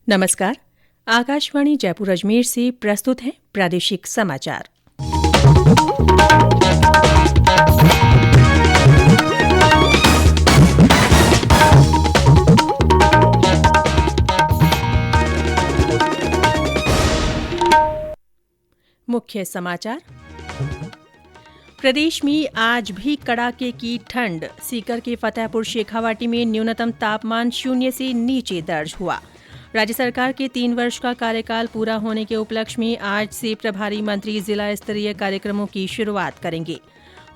नमस्कार। आकाशवाणी जयपुर अजमेर से प्रस्तुत है प्रादेशिक समाचार। मुख्य समाचार। प्रदेश में आज भी कड़ाके की ठंड। सीकर के फतेहपुर शेखावाटी में न्यूनतम तापमान 0 से नीचे दर्ज हुआ। राज्य सरकार के 3 वर्ष का कार्यकाल पूरा होने के उपलक्ष्य में आज से प्रभारी मंत्री जिला स्तरीय कार्यक्रमों की शुरुआत करेंगे।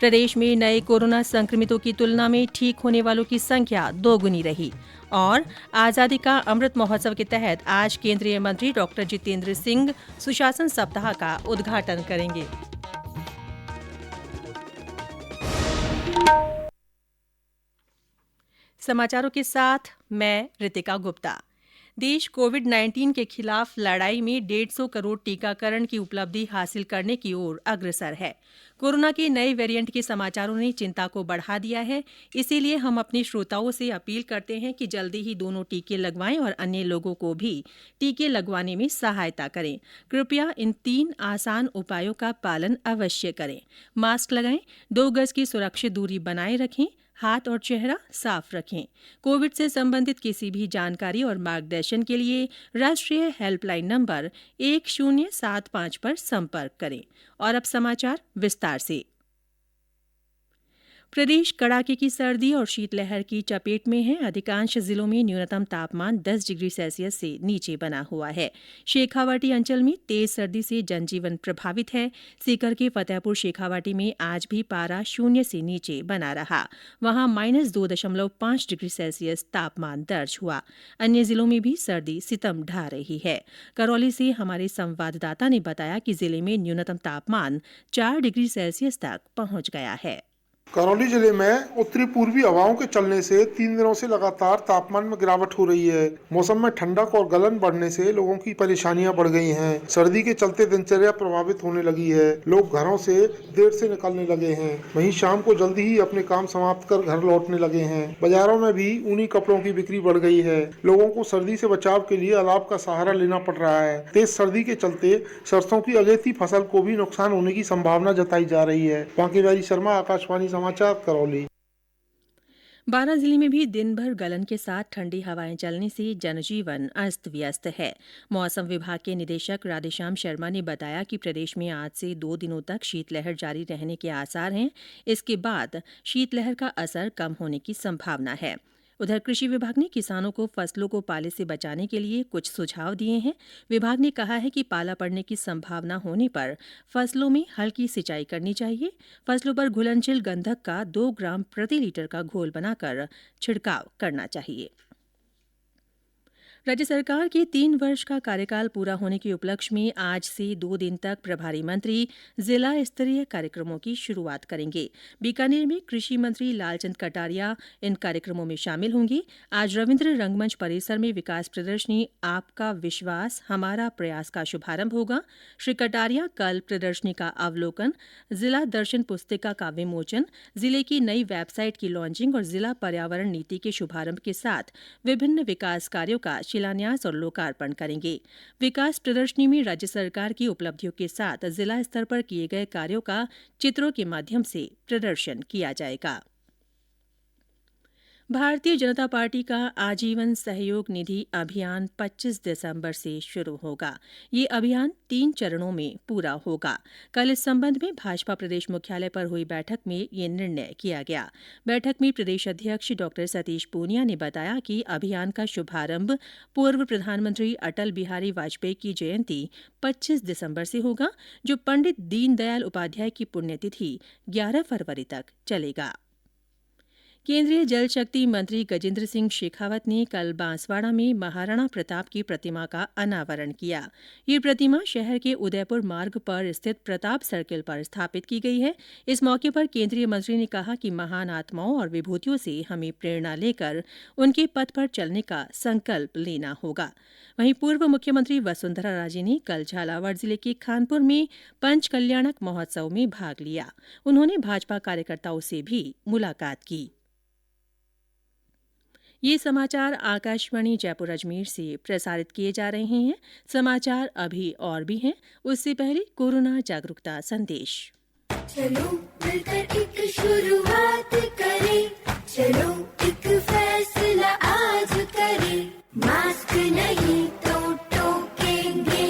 प्रदेश में नए कोरोना संक्रमितों की तुलना में ठीक होने वालों की संख्या दोगुनी रही। और आजादी का अमृत महोत्सव के तहत आज केंद्रीय मंत्री डॉक्टर जितेंद्र सिंह सुशासन सप्ताह का उद्घाटन करेंगे। समाचारों के साथ मैं रितिका गुप्ता। देश कोविड-19 के खिलाफ लड़ाई में 150 करोड़ टीकाकरण की उपलब्धि हासिल करने की ओर अग्रसर है। कोरोना के नए वेरिएंट के समाचारों ने चिंता को बढ़ा दिया है। इसीलिए हम अपने श्रोताओं से अपील करते हैं कि जल्दी ही दोनों टीके लगवाएं और अन्य लोगों को भी टीके लगवाने में सहायता करें। कृपया इन 3 आसान उपायों का पालन अवश्य करें। मास्क लगाएं, 2 गज की सुरक्षित दूरी बनाए रखें, हाथ और चेहरा साफ रखें। कोविड से संबंधित किसी भी जानकारी और मार्गदर्शन के लिए राष्ट्रीय हेल्पलाइन नंबर 1075 पर संपर्क करें। और अब समाचार विस्तार से। प्रदेश कड़ाके की सर्दी और शीतलहर की चपेट में है। अधिकांश जिलों में न्यूनतम तापमान 10 डिग्री सेल्सियस से नीचे बना हुआ है। शेखावाटी अंचल में तेज सर्दी से जनजीवन प्रभावित है। सीकर के फतेहपुर शेखावाटी में आज भी पारा 0 से नीचे बना रहा। वहां -2.5 डिग्री सेल्सियस तापमान दर्ज हुआ। अन्य जिलों में भी सर्दी सितम ढा रही है। करौली से हमारे संवाददाता ने बताया कि जिले में न्यूनतम तापमान 4 डिग्री सेल्सियस तक पहुंच गया है। करौली जिले में उत्तरी पूर्वी हवाओं के चलने से 3 दिनों से लगातार तापमान में गिरावट हो रही है। मौसम में ठंडक और गलन बढ़ने से लोगों की परेशानियां बढ़ गई हैं। सर्दी के चलते दिनचर्या प्रभावित होने लगी है। लोग घरों से देर से निकलने लगे हैं। वहीं शाम को जल्दी ही अपने काम समाप्त कर घर लौटने लगे हैं। बाजारों में भी ऊनी कपड़ों की बिक्री बढ़ गई है। लोगों को सर्दी से बचाव के लिए अलाव का सहारा लेना पड़ रहा है। तेज सर्दी के चलते सरसों की अगेती फसल को भी नुकसान होने की संभावना जताई जा रही है। बांकीबारी शर्मा, आकाशवाणी समाचार, करौली। बारां जिले में भी दिन भर गलन के साथ ठंडी हवाएं चलने से जनजीवन अस्त व्यस्त है। मौसम विभाग के निदेशक राधेश्याम शर्मा ने बताया कि प्रदेश में आज से 2 दिनों तक शीतलहर जारी रहने के आसार हैं। इसके बाद शीतलहर का असर कम होने की संभावना है। उधर कृषि विभाग ने किसानों को फसलों को पाले से बचाने के लिए कुछ सुझाव दिए हैं। विभाग ने कहा है कि पाला पड़ने की संभावना होने पर फसलों में हल्की सिंचाई करनी चाहिए। फसलों पर घुलनशील गंधक का 2 ग्राम प्रति लीटर का घोल बनाकर छिड़काव करना चाहिए। राज्य सरकार के 3 वर्ष का कार्यकाल पूरा होने के उपलक्ष्य में आज से 2 दिन तक प्रभारी मंत्री जिला स्तरीय कार्यक्रमों की शुरुआत करेंगे। बीकानेर में कृषि मंत्री लालचंद कटारिया इन कार्यक्रमों में शामिल होंगे। आज रविन्द्र रंगमंच परिसर में विकास प्रदर्शनी आपका विश्वास हमारा प्रयास का शुभारंभ होगा। श्री कटारिया कल प्रदर्शनी का अवलोकन, जिला दर्शन पुस्तिका का विमोचन, जिले की नई वेबसाइट की लॉन्चिंग और जिला पर्यावरण नीति के शुभारंभ के साथ विभिन्न विकास कार्यों का शिलान्यास और लोकार्पण करेंगे। विकास प्रदर्शनी में राज्य सरकार की उपलब्धियों के साथ जिला स्तर पर किए गए कार्यों का चित्रों के माध्यम से प्रदर्शन किया जाएगा। भारतीय जनता पार्टी का आजीवन सहयोग निधि अभियान 25 दिसंबर से शुरू होगा। ये अभियान 3 चरणों में पूरा होगा। कल इस संबंध में भाजपा प्रदेश मुख्यालय पर हुई बैठक में ये निर्णय किया गया। बैठक में प्रदेश अध्यक्ष डॉ सतीश पूनिया ने बताया कि अभियान का शुभारंभ पूर्व प्रधानमंत्री अटल बिहारी वाजपेयी की जयंती 25 दिसंबर से होगा, जो पंडित दीनदयाल उपाध्याय की पुण्यतिथि 11 फरवरी तक चलेगा। केंद्रीय जल शक्ति मंत्री गजेंद्र सिंह शेखावत ने कल बांसवाड़ा में महाराणा प्रताप की प्रतिमा का अनावरण किया। ये प्रतिमा शहर के उदयपुर मार्ग पर स्थित प्रताप सर्किल पर स्थापित की गई है। इस मौके पर केंद्रीय मंत्री ने कहा कि महान आत्माओं और विभूतियों से हमें प्रेरणा लेकर उनके पथ पर चलने का संकल्प लेना होगा। वहीं पूर्व मुख्यमंत्री वसुंधरा राजे ने कल झालावाड़ जिले के खानपुर में पंचकल्याणक महोत्सव में भाग लिया। उन्होंने भाजपा कार्यकर्ताओं से भी मुलाकात की। ये समाचार आकाशवाणी जयपुर अजमेर से प्रसारित किए जा रहे हैं। समाचार अभी और भी हैं, उससे पहले कोरोना जागरूकता संदेश। चलो मिलकर एक शुरुआत करें, चलो एक फैसला आज करें, मास्क नहीं तो टोकेंगे,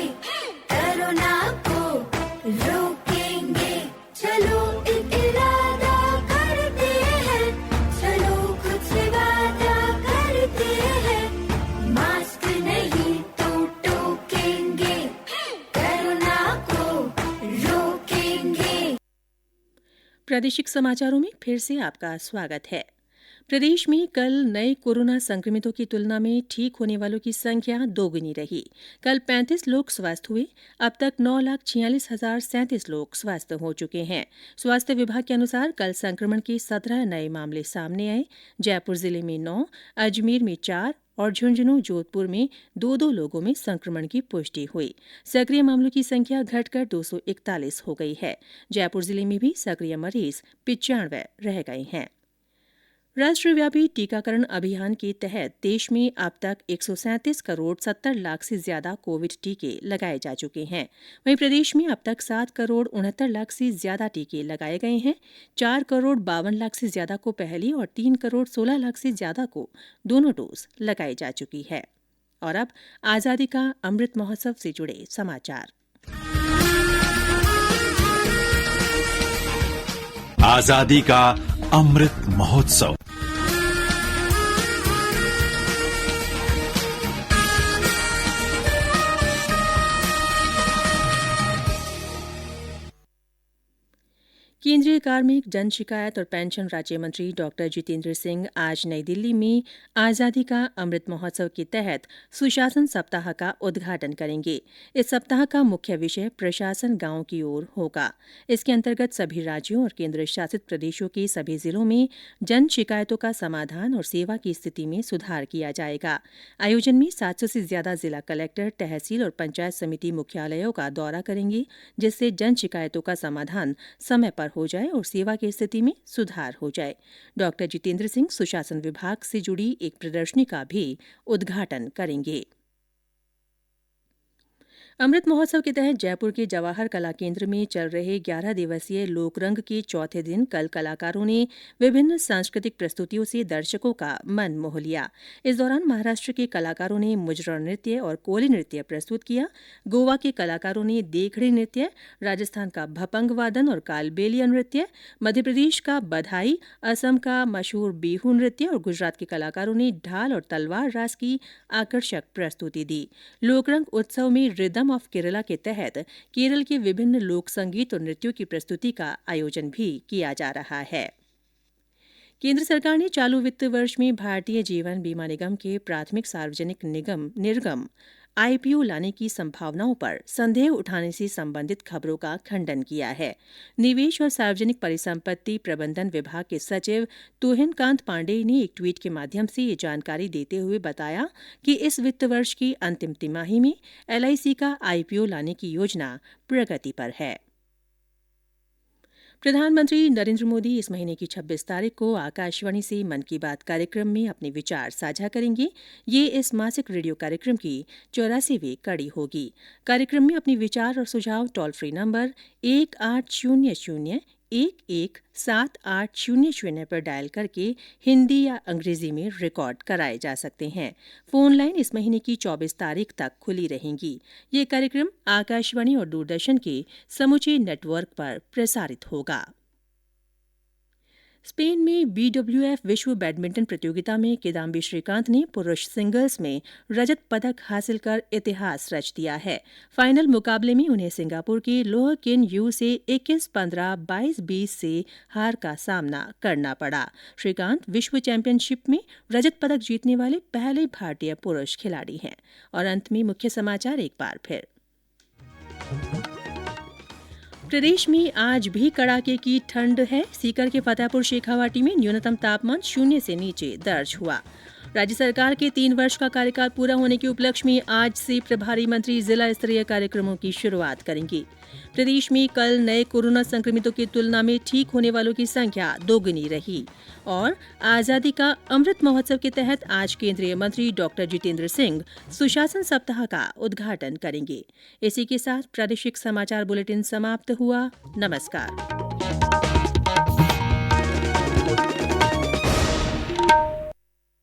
कोरोना को रोकेंगे, चलो एक इरादा करते हैं, चलो कुछ वादा करते हैं, मास्क नहीं तो टोकेंगे, कोरोना को रोकेंगे। प्रादेशिक समाचारों में फिर से आपका स्वागत है। प्रदेश में कल नए कोरोना संक्रमितों की तुलना में ठीक होने वालों की संख्या दोगुनी रही। कल 35 लोग स्वस्थ हुए। अब तक 9,46,037 लोग स्वस्थ हो चुके हैं। स्वास्थ्य विभाग के अनुसार कल संक्रमण के 17 नए मामले सामने आए। जयपुर जिले में 9, अजमेर में 4 और झुंझुनू जोधपुर में 2-2 लोगों में संक्रमण की पुष्टि हुई। सक्रिय मामलों की संख्या घटकर 241 हो गई है। जयपुर जिले में भी सक्रिय मरीज 95 रह गए हैं। राष्ट्रव्यापी टीकाकरण अभियान के तहत देश में अब तक 137 करोड़ 70 लाख से ज्यादा कोविड टीके लगाए जा चुके हैं। वहीं प्रदेश में अब तक 7 करोड़ 69 लाख से ज्यादा टीके लगाए गए हैं। 4 करोड़ 52 लाख से ज्यादा को पहली और 3 करोड़ 16 लाख से ज्यादा को दोनों डोज लगाई जा चुकी है। और अब आजादी का अमृत महोत्सव से जुड़े समाचार। आजादी का अमृत महोत्सव। केंद्रीय कार्मिक जन शिकायत और पेंशन राज्य मंत्री डॉक्टर जितेंद्र सिंह आज नई दिल्ली में आजादी का अमृत महोत्सव के तहत सुशासन सप्ताह का उद्घाटन करेंगे। इस सप्ताह का मुख्य विषय प्रशासन गांव की ओर होगा। इसके अंतर्गत सभी राज्यों और केंद्र शासित प्रदेशों के सभी जिलों में जन शिकायतों का समाधान और सेवा की स्थिति में सुधार किया जाएगा। आयोजन में 700 से ज्यादा जिला कलेक्टर, तहसील और पंचायत समिति मुख्यालयों का दौरा करेंगे, जिससे जन शिकायतों का समाधान समय पर हो जाए और सेवा की स्थिति में सुधार हो जाए। डॉक्टर जितेंद्र सिंह सुशासन विभाग से जुड़ी एक प्रदर्शनी का भी उद्घाटन करेंगे। अमृत महोत्सव के तहत जयपुर के जवाहर कला केंद्र में चल रहे 11 दिवसीय लोकरंग के चौथे दिन कल कलाकारों ने विभिन्न सांस्कृतिक प्रस्तुतियों से दर्शकों का मन मोह लिया। इस दौरान महाराष्ट्र के कलाकारों ने मुजरा नृत्य और कोली नृत्य प्रस्तुत किया। गोवा के कलाकारों ने देखड़ी नृत्य, राजस्थान का भपंग वादन और कालबेलिया नृत्य, मध्य प्रदेश का बधाई, असम का मशहूर बिहू नृत्य और गुजरात के कलाकारों ने ढाल और तलवार रास की आकर्षक प्रस्तुति दी। लोकरंग उत्सव में रिदम ऑफ केरला के तहत केरल के विभिन्न लोक संगीत और नृत्यों की प्रस्तुति का आयोजन भी किया जा रहा है। केंद्र सरकार ने चालू वित्त वर्ष में भारतीय जीवन बीमा निगम के प्राथमिक सार्वजनिक निर्गम आईपीओ लाने की संभावनाओं पर संदेह उठाने से संबंधित खबरों का खंडन किया है। निवेश और सार्वजनिक परिसंपत्ति प्रबंधन विभाग के सचिव तुहिन कांत पांडेय ने एक ट्वीट के माध्यम से ये जानकारी देते हुए बताया कि इस वित्त वर्ष की अंतिम तिमाही में एलआईसी का आईपीओ लाने की योजना प्रगति पर है। प्रधानमंत्री नरेंद्र मोदी इस महीने की 26 तारीख को आकाशवाणी से मन की बात कार्यक्रम में अपने विचार साझा करेंगे। ये इस मासिक रेडियो कार्यक्रम की 84वीं कड़ी होगी। कार्यक्रम में अपने विचार और सुझाव टोल फ्री नंबर 1800-117800 पर डायल करके हिंदी या अंग्रेजी में रिकॉर्ड कराए जा सकते हैं। फोन लाइन इस महीने की 24 तारीख तक खुली रहेंगी। ये कार्यक्रम आकाशवाणी और दूरदर्शन के समूचे नेटवर्क पर प्रसारित होगा। स्पेन में बीडब्ल्यूएफ विश्व बैडमिंटन प्रतियोगिता में किदाम्बी श्रीकांत ने पुरुष सिंगल्स में रजत पदक हासिल कर इतिहास रच दिया है। फाइनल मुकाबले में उन्हें सिंगापुर के लोह किन यू से 21-15, 22-20 से हार का सामना करना पड़ा। श्रीकांत विश्व चैंपियनशिप में रजत पदक जीतने वाले पहले भारतीय पुरुष खिलाड़ी हैं। और अंत में मुख्य समाचार एक बार फिर। प्रदेश में आज भी कड़ाके की ठंड है। सीकर के फतेहपुर शेखावाटी में न्यूनतम तापमान 0 से नीचे दर्ज हुआ। राज्य सरकार के 3 वर्ष का कार्यकाल पूरा होने के उपलक्ष्य में आज से प्रभारी मंत्री जिला स्तरीय कार्यक्रमों की शुरुआत करेंगे। प्रदेश में कल नए कोरोना संक्रमितों की तुलना में ठीक होने वालों की संख्या दोगुनी रही। और आजादी का अमृत महोत्सव के तहत आज केंद्रीय मंत्री डॉक्टर जितेंद्र सिंह सुशासन सप्ताह का उद्घाटन करेंगे। इसी के साथ प्रादेशिक समाचार बुलेटिन समाप्त हुआ। नमस्कार।